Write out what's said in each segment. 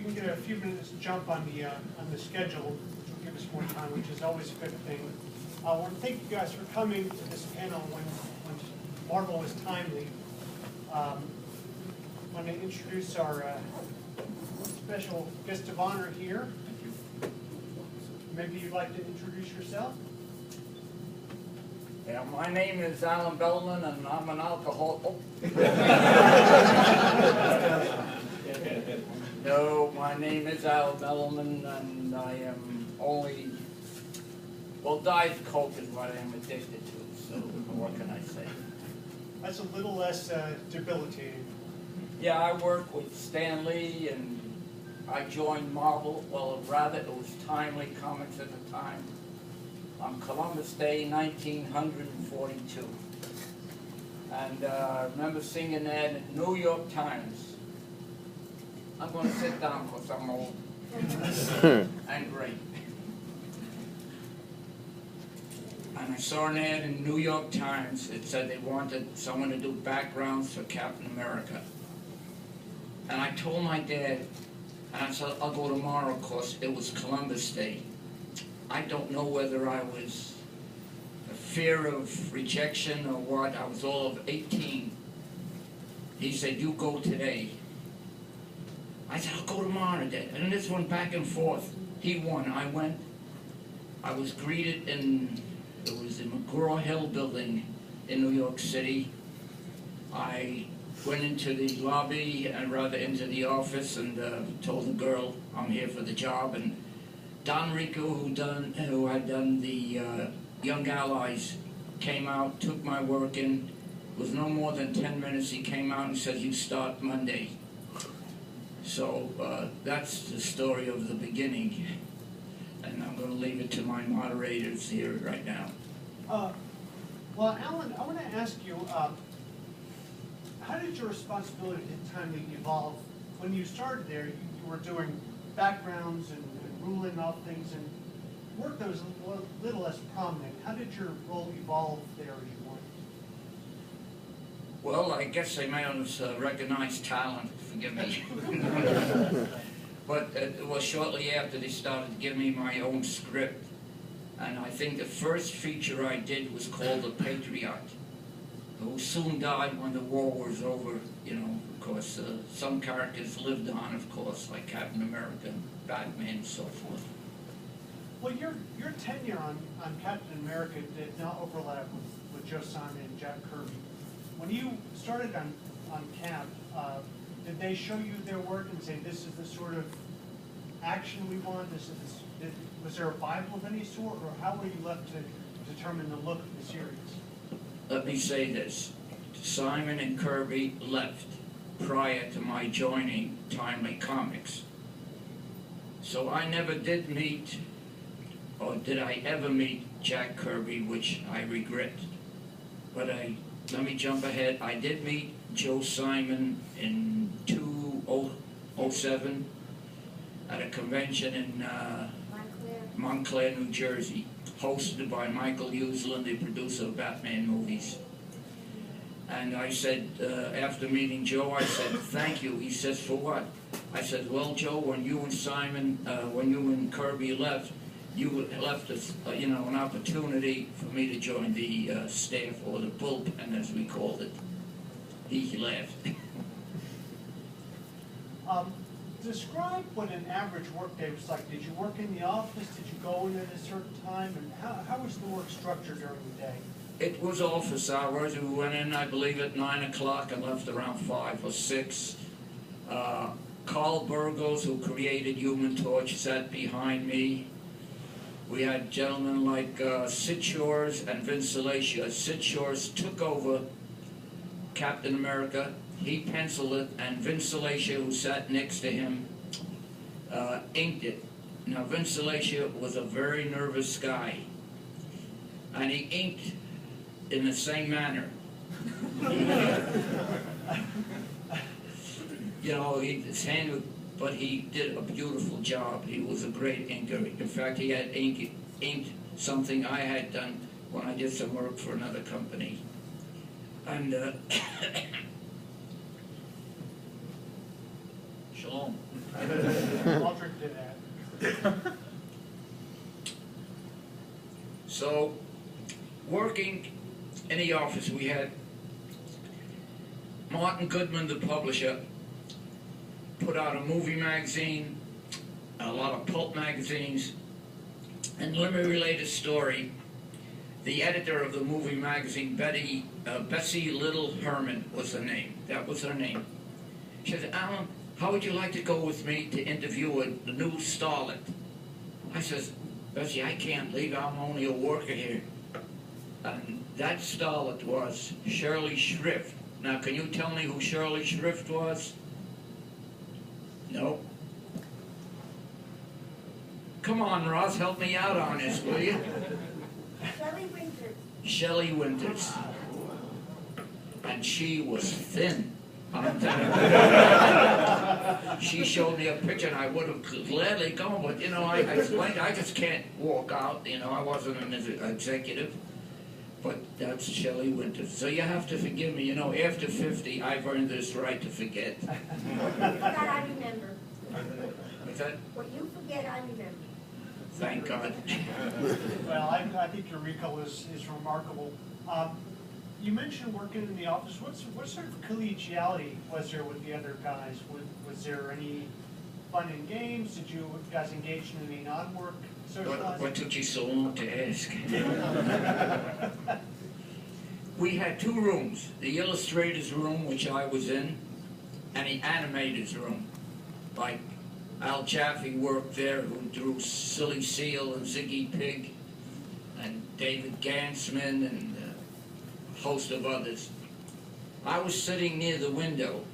we can get a few minutes jump on the schedule, which will give us more time, which is always a good thing. I want to thank you guys for coming to this panel when Marvel was timely. I want to introduce our special guest of honor here. Maybe you'd like to introduce yourself? Yeah, my name is Alan Bellman, and I'm an alcoholic. No, my name is Alan Bellman, and I am only, well, Diet Coke is what I am addicted to, so what can I say? That's a little less debilitating. Yeah, I work with Stan Lee, and I joined Marvel, well, rather, it was Timely Comics at the time, on Columbus Day, 1942. And I remember seeing an ad in New York Times. I'm going to sit down because I'm old and great. And I saw an ad in New York Times. It said they wanted someone to do backgrounds for Captain America. And I told my dad, and I said, I'll go tomorrow because it was Columbus Day. I don't know whether I was a fear of rejection or what. I was all of 18. He said, you go today. I said, I'll go tomorrow, Dad. And this went back and forth. He won. I went. I was greeted in, it was the McGraw-Hill building in New York City. I went into the lobby, and rather into the office, and told the girl I'm here for the job. And Don Rico, who had done the Young Allies, came out, took my work in. It was no more than 10 minutes. He came out and said, you start Monday. So that's the story of the beginning. And I'm going to leave it to my moderators here right now. Well, Alan, I want to ask you, how did your responsibility at Timely evolve? When you started there, you were doing backgrounds and ruling off things, and work that was a little less prominent. How did your role evolve there as you went? Well, I guess they may have recognized talent, forgive me. But it was shortly after they started giving me my own script. And I think the first feature I did was called The Patriot, who soon died when the war was over, you know, of course. Some characters lived on, of course, like Captain America, Batman, and so forth. Well, your tenure on Captain America did not overlap with Joe Simon and Jack Kirby. When you started on Cap, did they show you their work and say, this is the sort of action we want? Was there a Bible of any sort, or how were you left to determine the look of the series? Let me say this. Simon and Kirby left prior to my joining Timely Comics. So I never did meet, or did I ever meet, Jack Kirby, which I regret. But let me jump ahead. I did meet Joe Simon in 2007 at a convention in Montclair, New Jersey, hosted by Michael Uslan, the producer of Batman movies. And I said, after meeting Joe, I said, thank you. He says, for what? I said, well, Joe, when you and Simon, when you and Kirby left, you left us, you know, an opportunity for me to join the staff, or the bullpen, as we called it. He laughed. Describe what an average workday was like. Did you work in the office? Did you go in at a certain time? And how was the work structured during the day? It was office hours. We went in, I believe, at 9 o'clock and left around 5 or 6. Carl Burgos, who created Human Torch, sat behind me. We had gentlemen like Sid Shores and Vince Salacia. Sid Shores took over Captain America. He penciled it, and Vince Salacia, who sat next to him, inked it. Now, Vince Salacia was a very nervous guy, and he inked in the same manner. You know, his hand would, but he did a beautiful job. He was a great inker. In fact, he had inked something I had done when I did some work for another company. And Shalom. Aldrich did that. So, working in the office, we had Martin Goodman, the publisher, put out a movie magazine, a lot of pulp magazines, and let me relate a story. The editor of the movie magazine, Bessie Little Herman was her name. That was her name. She said, "Alan, how would you like to go with me to interview the new starlet?" I says, "Bessie, I can't leave. I'm only a worker here." And that starlet was Shirley Shrift. Now, can you tell me who Shirley Shrift was? No. Come on, Ross, help me out on this, will you? Shelley Winters. Shelley Winters. And she was thin. I'm telling you. She showed me a picture and I would have gladly gone, but you know, I explained, I just can't walk out, you know, I wasn't an executive. But that's Shelley Winters. So you have to forgive me, you know, after 50, I've earned this right to forget. That I remember. What's that? What you forget, I remember. Thank God. Well, I think your recall is remarkable. You mentioned working in the office. What sort of collegiality was there with the other guys? Was there any fun and games? Did you guys engage in any non-work socializing? What took you so long to ask? We had two rooms, the illustrator's room, which I was in, and the animator's room. Like Al Jaffe worked there, who drew Silly Seal and Ziggy Pig, and David Gansman, and a host of others. I was sitting near the window,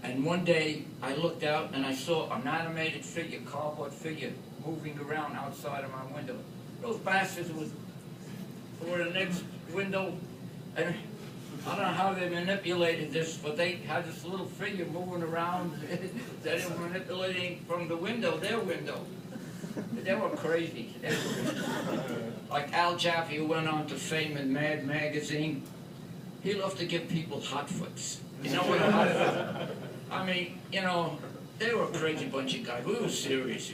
and one day I looked out and I saw an animated figure, cardboard figure, moving around outside of my window. Those bastards were the next window, and I don't know how they manipulated this, but they had this little figure moving around that they were manipulating from the window, their window. They were crazy. Like Al Jaffe, who went on to fame in Mad magazine, he loved to give people hot foots. You know what a hot foot? I mean, you know, they were a crazy bunch of guys. We were serious.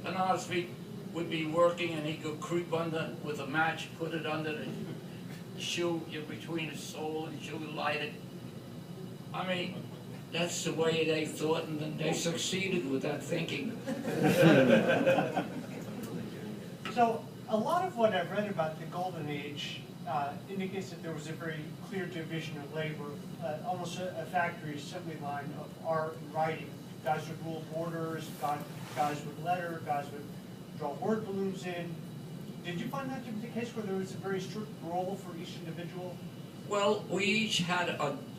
And honestly, we'd be working and he'd go creep under with a match, put it under the shoe between his sole and shoe, light it. I mean, that's the way they thought, and then they succeeded with that thinking. So, a lot of what I've read about the Golden Age indicates that there was a very clear division of labor, almost a factory assembly line of art and writing. Guys would rule borders, guys would letter, guys would draw word balloons in. Did you find that to be the case where there was a very strict role for each individual? Well, we each had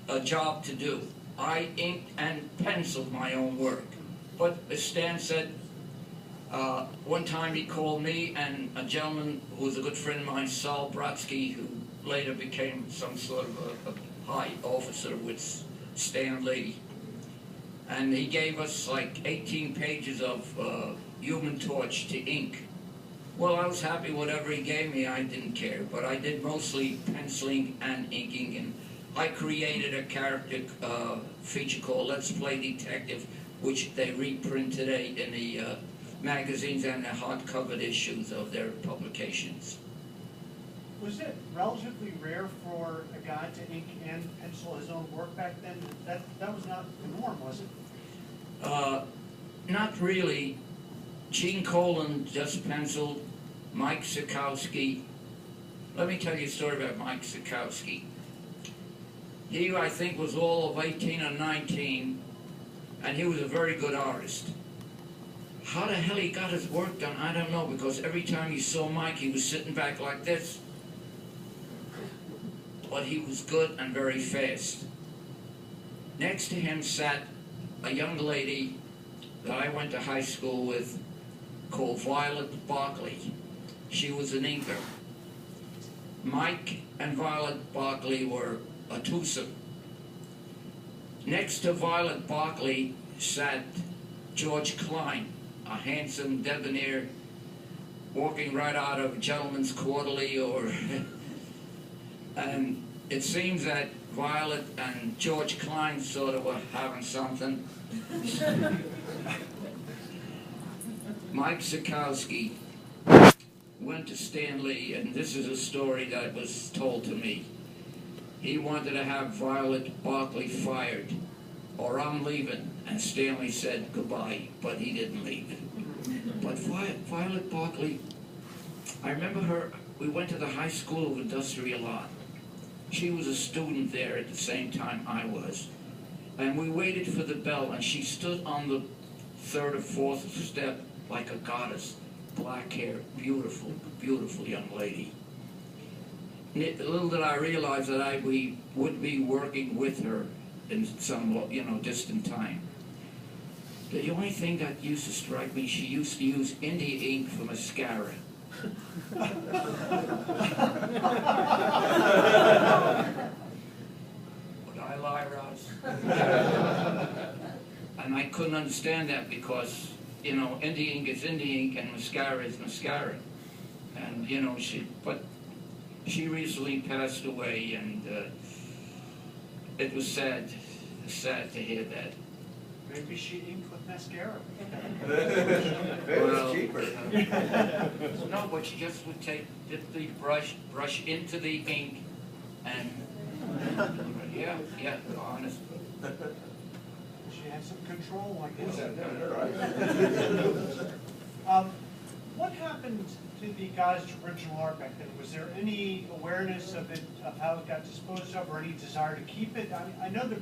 a job to do. I inked and penciled my own work. But as Stan said, one time he called me and a gentleman who was a good friend of mine, Saul Brodsky, who later became some sort of a high officer with Stan Lee. And he gave us like 18 pages of Human Torch to ink. Well, I was happy whatever he gave me, I didn't care. But I did mostly penciling and inking, and I created a character feature called Let's Play Detective, which they reprint today in the magazines and the hardcover issues of their publications. Was it relatively rare for a guy to ink and pencil his own work back then? That was not the norm, was it? Not really. Gene Colan just penciled. Mike Sikowski. Let me tell you a story about Mike Sikowski. He, I think, was all of 18 or 19, and he was a very good artist. How the hell he got his work done, I don't know, because every time you saw Mike, he was sitting back like this. But he was good and very fast. Next to him sat a young lady that I went to high school with called Violet Barkley. She was an inker. Mike and Violet Barkley were a twosome. Next to Violet Barkley sat George Klein, a handsome debonair, walking right out of Gentleman's Quarterly, or and it seems that Violet and George Klein sort of were having something. Mike Sikowski went to Stanley, and this is a story that was told to me. He wanted to have Violet Barkley fired, or I'm leaving. And Stanley said goodbye, but he didn't leave. But Violet Barkley, I remember her, we went to the High School of Industrial Art. She was a student there at the same time I was. And we waited for the bell, and she stood on the third or fourth step like a goddess. Black hair, beautiful, beautiful young lady. Little did I realize that we would be working with her in some, distant time. The only thing that used to strike me, she used to use India ink for mascara. Would I lie, Ross? And I couldn't understand that because, India ink is India ink and mascara is mascara. And, she recently passed away, and it was sad to hear that. Maybe she inked with mascara. Well, It's cheaper. No, but she just would dip the brush into the ink, and yeah, honest. She had some control, I Who's guess. that? What happened to the guy's original art back then? Was there any awareness of it, of how it got disposed of, or any desire to keep it? I know the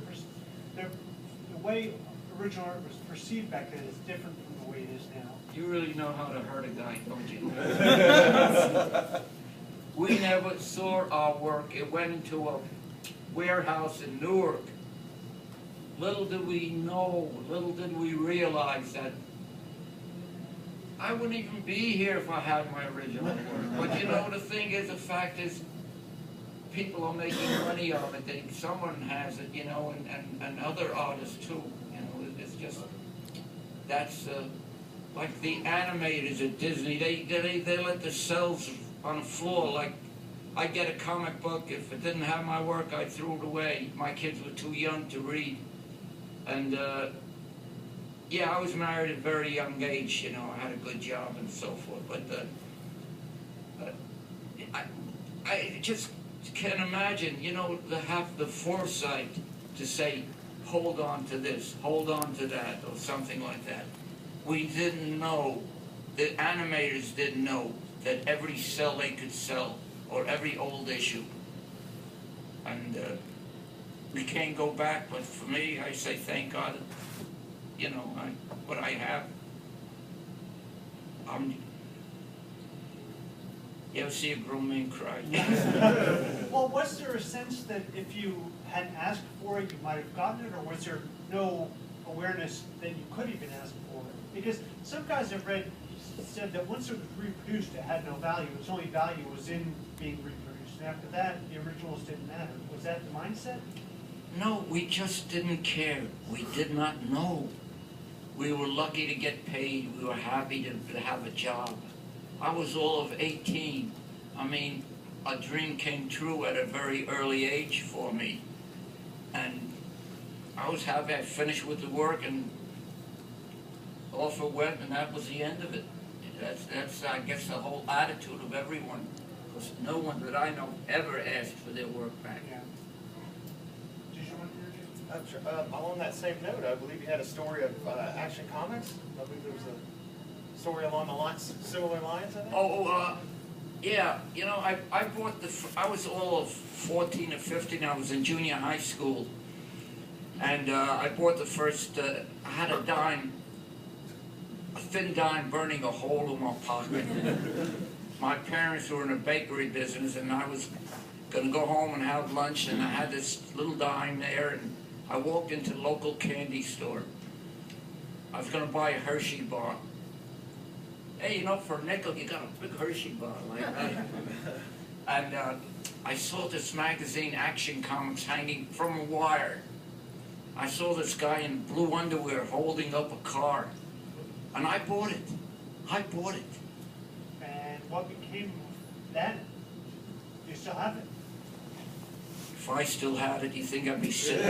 way original art was perceived back then is different from the way it is now. You really know how to hurt a guy, don't you? We never saw our work. It went into a warehouse in Newark. Little did we know, little did we realize that I wouldn't even be here if I had my original work. But the thing is, the fact is, people are making money of it. Someone has it, and other artists too. It's just, that's like the animators at Disney. They let the cells on the floor. Like, I'd get a comic book. If it didn't have my work, I'd throw it away. My kids were too young to read. And yeah, I was married at a very young age, I had a good job and so forth, but I just can't imagine, to have the foresight to say, hold on to this, hold on to that, or something like that. We didn't know, the animators didn't know that every cell they could sell, or every old issue. And we can't go back, but for me, I say thank God, what I have. You ever see a grown man cry? Well, was there a sense that if you hadn't asked for it, you might have gotten it, or was there no awareness that you could even ask for it? Because some guys I've read said that once it was reproduced, it had no value. Its only value was in being reproduced. And after that, the originals didn't matter. Was that the mindset? No, we just didn't care. We did not know. We were lucky to get paid. We were happy to have a job. I was all of 18. I mean, a dream came true at a very early age for me. And I was happy. I finished with the work and offer went, and that was the end of it. That's I guess, the whole attitude of everyone. Because no one that I know ever asked for their work back. Yeah. Did you want to Sure. Along that same note, I believe you had a story of Action Comics. I believe there was a story along the lines, similar lines, I think. Oh, yeah. I bought I was all of 14 or 15. I was in junior high school. And I bought the first, I had a dime, a thin dime burning a hole in my pocket. My parents were in a bakery business, and I was going to go home and have lunch, and I had this little dime there, and I walked into the local candy store. I was going to buy a Hershey bar. Hey, for a nickel, you got a big Hershey bar like that. And I saw this magazine, Action Comics, hanging from a wire. I saw this guy in blue underwear holding up a car. And I bought it. I bought it. And what became of that? You still have it? If I still had it, you think I'd be sitting?